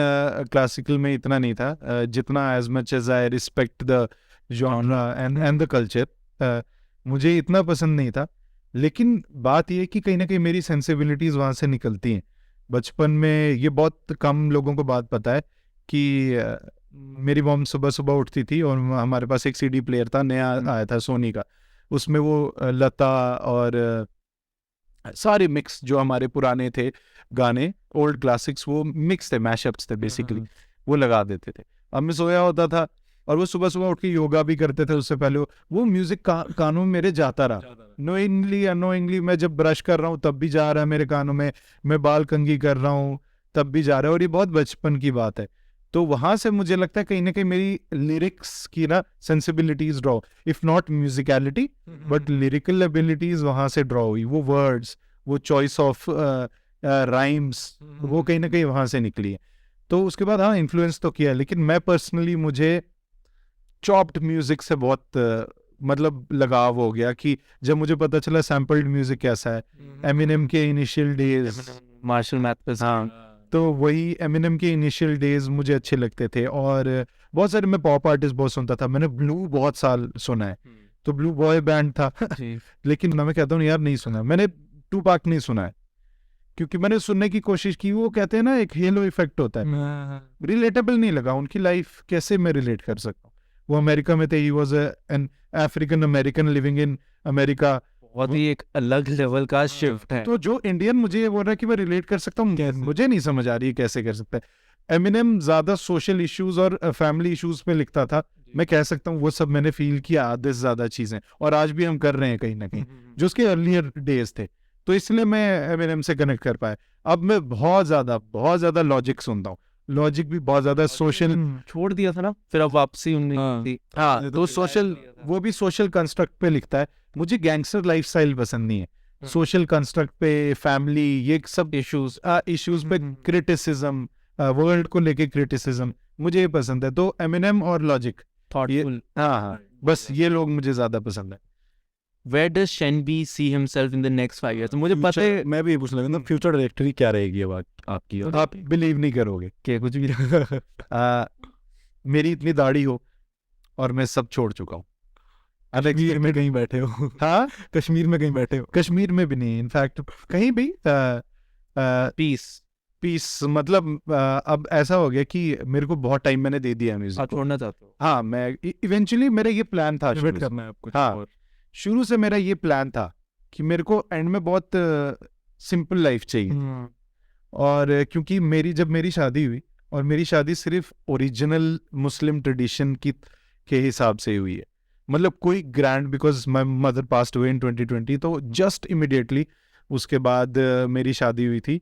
क्लासिकल में इतना नहीं था, जितना as much as I respect the genre and the culture, मुझे इतना पसंद नहीं था। लेकिन बात ये कि कहीं ना कहीं मेरी सेंसिबिलिटीज़ वहाँ से निकलती हैं। बचपन में ये बहुत कम लोगों को बात पता है कि मेरी मॉम सुबह सुबह उठती थी और हमारे पास एक CD प्लेयर था, नया आया था सोनी का, उसमें वो लता और सारे मिक्स जो हमारे पुराने थे गाने, ओल्ड क्लासिक्स, वो मिक्स थे, मैशअप्स थे बेसिकली, वो लगा देते थे। अब मैं सोया होता था और वो सुबह सुबह उठ के योगा भी करते थे, उससे पहले वो म्यूजिक कानों में मेरे जाता रहा, नोइंगली अनोइंगली। मैं जब ब्रश कर रहा हूँ तब भी जा रहा है मेरे कानों में, मैं बाल कंघी कर रहा हूँ तब भी जा रहा है, और ये बहुत बचपन की बात है। तो वहां से मुझे लगता है कहीं ना कहीं मेरी लिरिक्स की ना sensibilities draw, if not musicality but lyrical abilities वहां से ड्रॉ हुई। वो वर्ड्स, वो चॉइस ऑफ राइम्स, वो कहीं ना कहीं वहां से निकली है। तो उसके बाद हाँ इन्फ्लुएंस तो किया, लेकिन मैं पर्सनली, मुझे चॉप्ड म्यूजिक से बहुत मतलब लगाव हो गया कि जब मुझे पता चला सैम्पल्ड म्यूजिक कैसा है, एमिनेम के इनिशियल डेज, मार्शल मैथ्स, हाँ, तो वही एमिनेम के इनिशियल डेज मुझे अच्छे लगते थे, और बहुत सारे मैं पॉप आर्टिस्ट बहुत सुनता था। मैंने ब्लू बहुत साल सुना है, तो ब्लू बॉय बैंड था लेकिन मैं कहता हूँ यार नहीं सुना, मैंने टूपाक नहीं सुना है, क्योंकि मैंने सुनने की कोशिश की, वो कहते हैं ना एक हेलो इफेक्ट होता है, रिलेटेबल नहीं लगा, उनकी लाइफ कैसे मैं रिलेट कर सकता हूँ। वो अमेरिका में थे, he was an African American living in America, बहुत ही एक अलग लेवल का शिफ्ट है। तो जो इंडियन मुझे ये बोल रहा है कि मैं रिलेट कर सकता हूँ, मुझे नहीं समझ आ रही है कैसे कर सकता है। एमिनेम ज्यादा सोशल इश्यूज और फैमिली इश्यूज पे लिखता था, मैं कह सकता हूँ वो सब मैंने फील किया, आधे से ज्यादा चीजें, और आज भी हम कर रहे हैं कहीं ना कहीं, जो उसके अर्लियर डेज थे, तो इसलिए मैं एमिनेम से कनेक्ट कर पाया। अब मैं बहुत ज्यादा लॉजिक सुनता हूँ, लॉजिक भी बहुत ज्यादा सोशल छोड़ दिया था ना, फिर अब वापसी उन्होंने हाँ, तो सोशल, वो भी सोशल कंस्ट्रक्ट पे लिखता है। मुझे गैंगस्टर लाइफस्टाइल पसंद नहीं है, सोशल कंस्ट्रक्ट पे, फैमिली, ये सब इश्यूज पे क्रिटिसिज्म, वर्ल्ड को लेके क्रिटिसिज्म, मुझे ये पसंद है। तो एमिनेम और लॉजिक, थॉटफुल, हाँ, बस ये लोग मुझे ज्यादा पसंद है। Where does Shen B see himself in the next 5 years? तो मुझे पता है, मैं भी ये पूछ लगा फ्यूचर डायरेक्टरी क्या रहेगी अब आपकी? आप बिलीव नहीं करोगे क्या कुछ भी मेरी इतनी दाढ़ी हो और मैं सब छोड़ चुका हूँ। कश्मीर में कहीं बैठे हो? हाँ, कश्मीर में कहीं बैठे हो? कश्मीर में भी नहीं, इनफैक्ट कहीं भी पीस मतलब अब ऐसा हो गया कि मेरे को बहुत टाइम मैंने दे दिया म्यूजिक को। छोड़ना चाहते हो? हाँ, मैं इवेंचुअली मेरा ये प्लान था, वेट करना है आपको। हाँ, शुरू से मेरा ये प्लान था कि मेरे को एंड में बहुत सिंपल लाइफ चाहिए, और क्योंकि जब मेरी शादी हुई, और मेरी शादी सिर्फ ओरिजिनल मुस्लिम ट्रेडिशन के हिसाब से हुई है, मतलब कोई grand, because my mother passed away in 2020, तो जस्ट इमिडिएटली उसके बाद मेरी शादी हुई थी,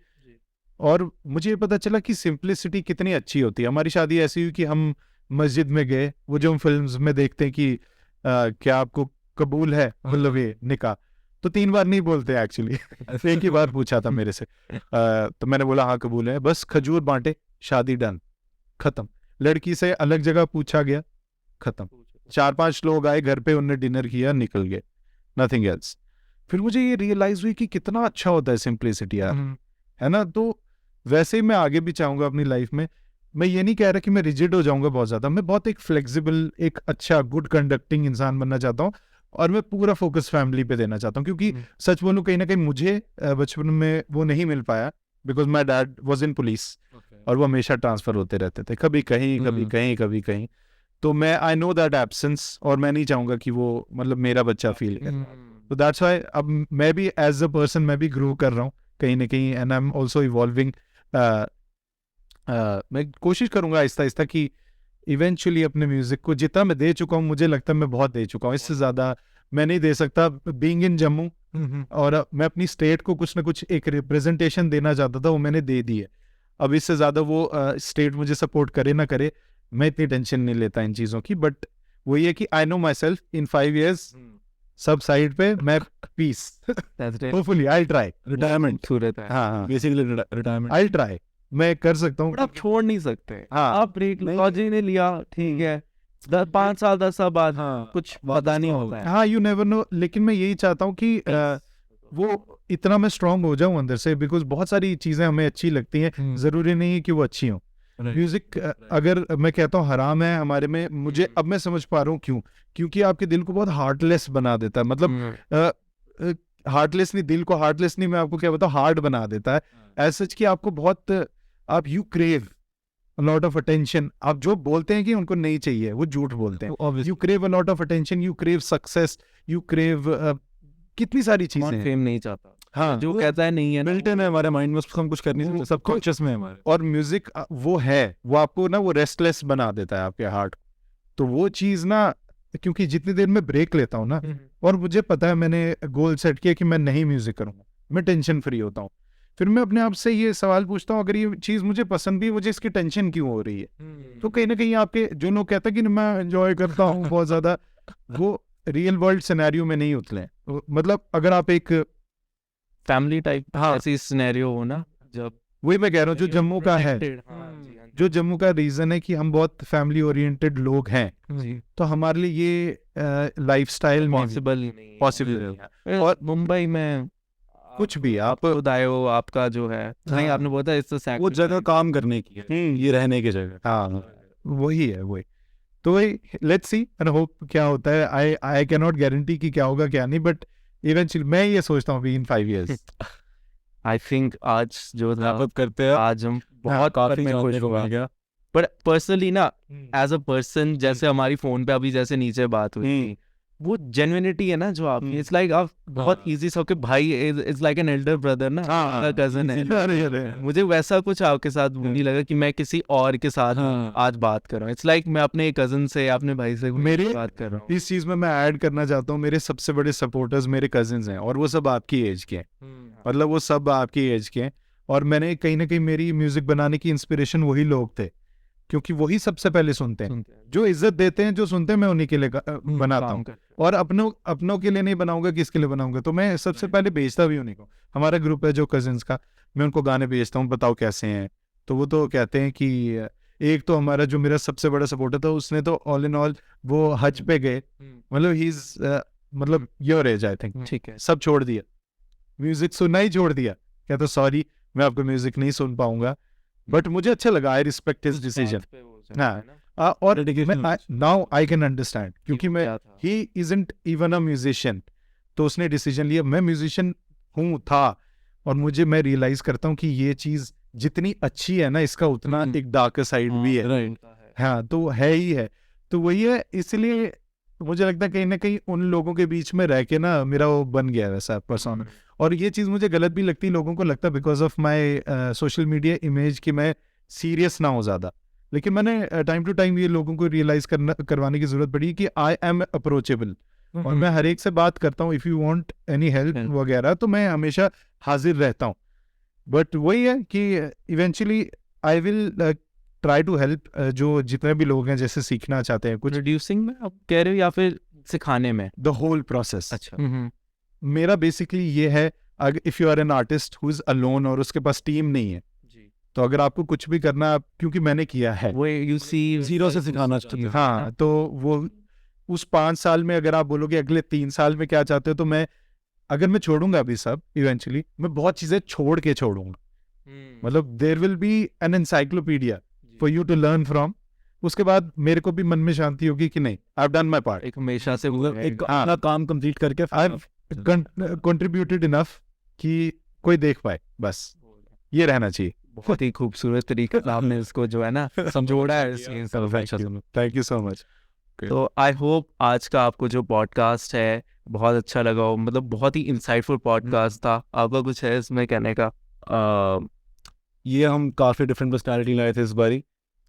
और मुझे ये पता चला कि सिंप्लिसिटी कितनी अच्छी होती है। हमारी शादी ऐसी हुई कि हम मस्जिद में गए, वो जो हम फिल्म्स में देखते हैं कि क्या आपको कबूल है, मतलब ये निकाह, तो 3 बार नहीं बोलते एक्चुअली एक ही बार पूछा था मेरे से, तो मैंने बोला हाँ कबूल है, बस खजूर बांटे, शादी डन, खत्म। लड़की से अलग जगह पूछा गया, खत्म। 4-5 लोग आए घर पे, उनने डिनर किया, निकल गए, नथिंग एल्स। फिर मुझे ये रियलाइज हुई कि कितना अच्छा होता है सिंप्लिसिटी यार, है ना। तो वैसे ही मैं आगे भी चाहूंगा अपनी लाइफ में। मैं ये नहीं कह रहा कि मैं रिजिड हो जाऊंगा बहुत ज्यादा, मैं बहुत एक फ्लेक्सिबल, एक अच्छा गुड कंडक्टिंग इंसान बनना चाहता हूँ, और मैं पूरा फोकस फैमिली पे देना चाहता हूँ, क्योंकि सच बोलूं कहीं ना कहीं मुझे बचपन में वो नहीं मिल पाया, because my dad was in police, और वो हमेशा ट्रांसफर होते रहते थे, कभी कहीं कभी कहीं कभी कहीं, तो मैं आई नो दैट एब्सेंस, और मैं नहीं चाहूंगा कि वो मतलब मेरा बच्चा फील करे। तो दैट्स व्हाई अब मैं भी एज अ पर्सन मैं भी ग्रो कर रहा हूँ कहीं ना कहीं, and I am also evolving. मैं कोशिश करूंगा आहिस्ता आहिस्ता कि इवेंचुअली अपने म्यूजिक को जितना मैं दे चुका हूँ, मुझे लगता है मैं बहुत दे चुका हूँ, इससे ज्यादा मैं नहीं दे सकता। बीइंग इन जम्मू, और मैं अपनी स्टेट को कुछ ना कुछ एक रिप्रेजेंटेशन देना चाहता था, वो मैंने दे दी है। अब इससे ज्यादा वो स्टेट मुझे सपोर्ट करे ना करे, मैं इतनी टेंशन नहीं लेता इन चीजों की, बट वो ये कि I know myself in 5 years सब साइड पे मैं peace, hopefully I try, retirement सूरत है, हाँ बेसिकली रिटायरमेंट आई ट्राई, मैं कर सकता हूँ। बट आप छोड़ नहीं सकते। हाँ, आप ब्रेक लॉजी ने लिया, ठीक है, 5 साल 10 साल बाद कुछ पता नहीं होता है। हाँ, यू नेवर नो, लेकिन मैं यही चाहता हूँ कि वो इतना मैं स्ट्रांग हो जाऊं अंदर से, बिकॉज बहुत सारी चीजें हमें अच्छी लगती हैं, जरूरी नहीं है कि वो अच्छी हो। म्यूजिक अगर मैं कहता हूँ हराम है हमारे में, मुझे अब मैं समझ पा रहा हूँ क्योंकि आपके दिल को बहुत हार्टलेस बना देता है, मतलब हार्टलेस नहीं, दिल को हार्टलेस नहीं, मैं आपको क्या बताऊँ, हार्ड बना देता है एज सच कि आपको बहुत, आप you crave lot of attention. आप जो बोलते हैं कि उनको नहीं चाहिए, वो झूठ बोलते हैं। You crave a lot of attention, you crave success, you crave कितनी सारी चीजें। फेम नहीं चाहता, हाँ, जो कहता है नहीं है, बिल्ट इन है हमारे माइंड में, उसको हम कुछ कर नहीं सकते, सबकॉन्शियस में हमारे। और म्यूजिक वो है, वो आपको ना वो रेस्टलेस बना देता है आपके हार्ट। तो वो चीज ना, क्योंकि जितनी देर में ब्रेक लेता हूँ ना, और मुझे पता है मैंने गोल सेट किया कि मैं नहीं म्यूजिक करूंगा, मैं टेंशन फ्री होता हूँ, फिर मैं अपने आप से ये सवाल पूछता हूँ, अगर ये चीज मुझे पसंद भी, मुझे इसकी टेंशन क्यों हो रही है? तो कहीं ना कहीं आपके जो लोग कहते हैं कि मैं एंजॉय करता हूँ बहुत ज्यादा, वो रियल वर्ल्ड सिनेरियो में नहीं उतले। मतलब अगर आप एक फैमिली टाइप ऐसी सिनेरियो हो ना, जब वही मैं कह रहा हूँ, जो जम्मू का है, जो जम्मू का रीजन है कि हम बहुत फैमिली ओरिएंटेड लोग हैं, तो हमारे लिए ये लाइफस्टाइल पॉसिबल नहीं है। और मुंबई में कुछ भी आप खुद आए हो, आपका जो है नहीं, आपने बोला इट्स वो जगह काम करने की है, ये रहने की जगह। हाँ वही है वही। तो वही लेट्स सी एंड होप क्या होता है। आई कैन नॉट गारंटी कि क्या होगा क्या नहीं, बट इवेंचुअली मैं ये सोचता हूँ इन 5 years। आई थिंक आज जो था आप करते हैं आज हम बहुत काफी मैं खुश जानने को हुआ। मिल गया। पर पर्सनली ना एज अ पर्सन, जैसे हमारी फोन पे अभी जैसे नीचे बात हुई थी, वो जेन्युइनिटी है ना जो आपकी, इट्स लाइक आप बहुत इजी से आपके भाई is like an elder brother ना, कजन है। अरे मुझे वैसा कुछ आपके साथ नहीं लगा कि मैं किसी और के साथ आज बात कर रहा हूँ। इट्स लाइक मैं अपने कजन से, अपने भाई से मेरे बात कर रहा हूँ। इस चीज में मैं ऐड करना चाहता हूँ, मेरे सबसे बड़े सपोर्टर्स मेरे कजिन्स हैं और वो सब आपकी एज के हैं, मतलब वो सब आपकी एज के हैं। और मैंने कहीं ना कहीं मेरी म्यूजिक बनाने की इंस्पिरेशन वही लोग थे, क्योंकि वही सबसे पहले सुनते हैं, जो इज्जत देते हैं, जो सुनते हैं, मैं उन्हीं के लिए बनाता हूँ। और अपनों के लिए नहीं बनाऊंगा, किसके लिए बनाऊंगा, तो मैं सबसे पहले भेजता भी उन्हीं को। हमारा ग्रुप है जो कजिन्स का, मैं उनको गाने भेजता हूँ, बताओ कैसे हैं, तो वो तो कहते हैं कि एक तो हमारा जो मेरा सबसे बड़ा सपोर्टर था, उसने तो ऑल इन ऑल वो हज पे गए, मतलब ही इज मतलब योर एज आई थिंक, ठीक है, सब छोड़ दिया, म्यूजिक सुनना ही छोड़ दिया, कहता सॉरी मैं आपको म्यूजिक नहीं सुन पाऊंगा, बट मुझे अच्छा लगा, आई रिस्पेक्ट हिज डिसीजन। और नाउ आई कैन अंडरस्टैंड, क्योंकि मैं ही इजंट इवन अ म्यूजिशियन, तो उसने डिसीजन लिया। मैं म्यूजिशियन हूँ था, और मैं रियलाइज करता हूँ कि ये चीज जितनी अच्छी है ना, इसका उतना एक डार्कर साइड भी है। हाँ तो है ही है, तो वही है। इसलिए मुझे लगता है कहीं ना कहीं उन लोगों के बीच में रह के ना मेरा वो बन गया वैसा पर्सोना। और ये चीज़ मुझे गलत भी लगती है, लोगों को लगता है because of my social media image कि मैं सीरियस ना हो ज़्यादा, लेकिन मैंने टाइम टू टाइम ये लोगों को रियलाइज करवाने की जरूरत पड़ी कि आई एम अप्रोचेबल, और मैं हर एक से बात करता हूँ। If you want any help वगैरह तो मैं हमेशा हाजिर रहता हूँ। बट वही है कि eventually I will try to help जो जितने भी लोग हैं जैसे सीखना चाहते हैं कुछ। प्रोड्यूसिंग में आप कह रहे हो या फिर सिखाने में? The whole process. अच्छा। मेरा बेसिकली ये है, अगर if you are an artist who is alone और उसके पास टीम नहीं है, तो अगर आपको कुछ भी करना, क्योंकि मैंने किया है, वो यू सी जीरो से सिखाना चाहिए। हाँ, तो वो उस 5 साल में अगर आप बोलोगे अगले 3 साल में क्या चाहते हो, तो अगर मैं छोड़ूंगा अभी सब, इवेंचुअली मैं बहुत चीजें छोड़ के छोड़ूंगा, मतलब there will be an encyclopedia for you to learn from. उसके बाद मेरे को भी मन में शांति होगी कि नहीं, I have done my part, एक हमेशा से एक अपना काम कंप्लीट करके आई हैव कंट्रीब्यूटेड इनफ कि कोई देख पाए, बस ये रहना चाहिए। बहुत ही खूबसूरत तरीके से आपने इसको जो है ना समझोड़ा है। Thank you so much. तो आई होप आज का आपको जो पॉडकास्ट है बहुत अच्छा लगा हो, मतलब बहुत ही इंसाइटफुल पॉडकास्ट था। आपका कुछ है इसमें कहने का? ये हम काफ़ी डिफरेंट पर्सनैलिटी लाए थे इस बारी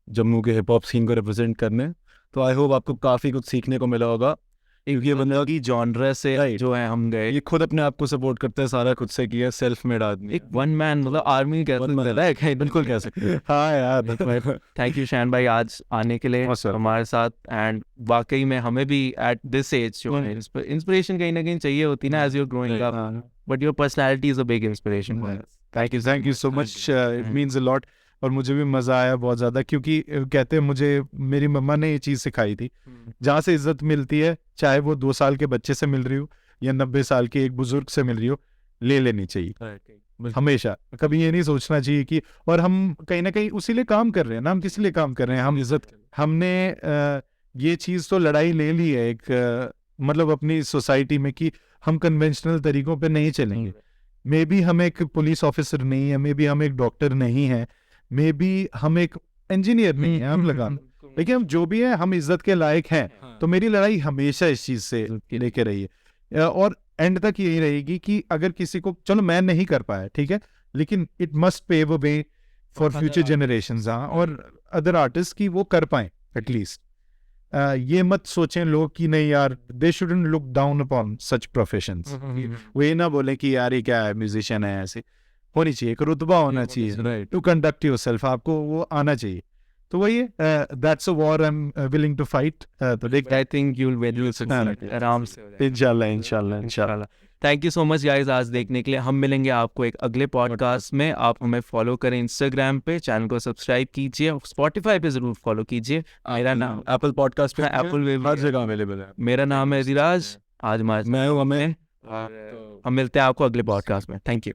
जम्मू के हिप हॉप सीन को रिप्रेजेंट करने, तो आई होप आपको काफ़ी कुछ सीखने को मिला होगा। क्योंकि ये बंदा की जॉनर से जो है हम गए, ये खुद अपने आप को सपोर्ट करता है, सारा खुद से किया, सेल्फ मेड आदमी, एक वन मैन, मतलब आर्मी कह सकते हैं, बिल्कुल कह सकते हैं। हाँ यार, थैंक यू शैन भाई आज आने के लिए हमारे साथ। एंड वाकई में हमें भी एट दिस एज जो है इंस्पिरेशन कहीं ना कहीं चाहिए होती ना, as you are growing up, but your personality is a big inspiration. Thank you so much, it means a lot. और मुझे भी मज़ा आया बहुत ज़्यादा, क्योंकि कहते हैं मुझे मेरी मम्मा ने ये चीज़ सिखाई थी, जहाँ से इज्जत मिलती है, चाहे वो 2 साल के बच्चे से मिल रही हो या 90 साल के एक बुजुर्ग से मिल रही हो, ले लेनी चाहिए हमेशा। कभी ये नहीं सोचना चाहिए कि, और हम कहीं ना कहीं उसी लिए काम कर रहे हैं ना, हम किस लिए काम कर रहे हैं, हम इज्जत, हमने ये चीज़ तो लड़ाई ले ली है एक मतलब अपनी सोसाइटी में कि हम कन्वेंशनल तरीकों पे नहीं चलेंगे। मे बी हम एक पुलिस ऑफिसर नहीं है, मे बी हम एक डॉक्टर नहीं है, मे बी हम एक इंजीनियर नहीं है, हम लगा, लेकिन हम जो भी है हम इज्जत के लायक हैं। तो मेरी लड़ाई हमेशा इस चीज़ से लेके रही है, और एंड तक यही रहेगी कि अगर किसी को, चलो मैं नहीं कर पाया ठीक है, लेकिन it must pave a way for future generations, और अदर आर्टिस्ट की वो कर पाए एटलीस्ट। ये मत सोचें लोग कि नहीं यार, दे शुडंट लुक डाउन अपॉन सच प्रोफेशंस। वो ये ना बोले कि यार ये क्या है, म्यूजिशियन है, ऐसे होनी चाहिए, एक रुतबा होना चाहिए टू कंडक्ट योरसेल्फ, आपको वो आना चाहिए। तो वही है, that's a war I am willing to fight. तो देख, I think you will succeed आराम से, इंशाल्लाह। Thank you so much guys आज देखने के लिए। हम मिलेंगे आपको एक अगले पॉडकास्ट में। आप हमें फॉलो करें इंस्टाग्राम पे, चैनल को सब्सक्राइब कीजिए, स्पॉटिफाई पे जरूर फॉलो कीजिए। मेरा नाम एप्पल पॉडकास्ट पे, एप्पल हर जगह अवेलेबल है। मेरा नाम है अजीराज। आज मैं हूँ, हमें और हम मिलते हैं आपको अगले पॉडकास्ट में। Thank you.